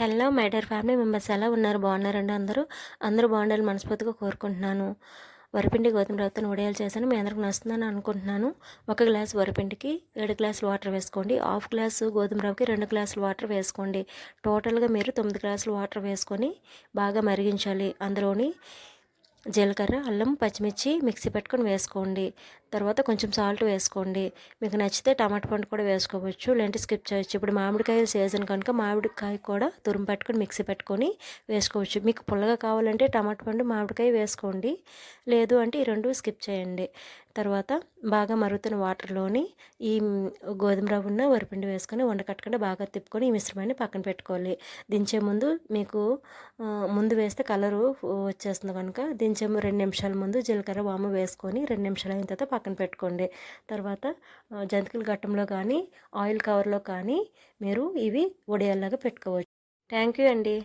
Hello my dear family members, ఎలా ఉన్నారు? బాగున్నారండి? అందరూ బాగుండాలని మనస్ఫూర్తిగా కోరుకుంటున్నాను. వరిపిండి గోధుమ రవ్వతో వడియాలు చేశాను. మీ అందరికి నచ్చుతుందని అనుకుంటున్నాను. 1 గ్లాస్ వరిపిండికి 7 గ్లాసులు వాటర్ వేసుకోండి. హాఫ్ గ్లాసు గోధుమ రవ్వకి 2 గ్లాసులు వాటర్ వేసుకోండి. టోటల్గా మీరు 9 గ్లాసులు వాటర్ వేసుకొని బాగా మరిగించాలి. అందులోని జీలకర్ర, అల్లం, పచ్చిమిర్చి మిక్సీ పెట్టుకొని వేసుకోండి. తర్వాత కొంచెం సాల్ట్ వేసుకోండి. మీకు నచ్చితే టమాటా పండు కూడా వేసుకోవచ్చు, లేదంటే స్కిప్ చేయొచ్చు. ఇప్పుడు మామిడికాయల సీజన్ కనుక మామిడికాయ కూడా తురుము పెట్టుకొని మిక్సీ పెట్టుకొని వేసుకోవచ్చు. మీకు పుల్లగా కావాలంటే టమాటా పండు, మామిడికాయ వేసుకోండి, లేదు అంటే ఈ రెండు స్కిప్ చేయండి. తర్వాత బాగా మరుగుతున్న వాటర్లోని ఈ గోధుమ రవ్వ వరిపిండి వేసుకొని ఉండకట్టకుండా బాగా తిప్పుకొని ఈ మిశ్రమాన్ని పక్కన పెట్టుకోవాలి. దించే ముందు మీకు ముందు వేస్తే కలరు వచ్చేస్తుంది కనుక దించే 2 నిమిషాల ముందు జీలకర్ర, వాము వేసుకొని 2 నిమిషాలు అయిన తర్వాత పక్కన పెట్టుకోండి. తర్వాత జంతికల గట్టంలో కానీ ఆయిల్ కవర్లో కానీ మీరు ఇవి వడియాల్లాగా పెట్టుకోవచ్చు. థ్యాంక్ యూ అండి.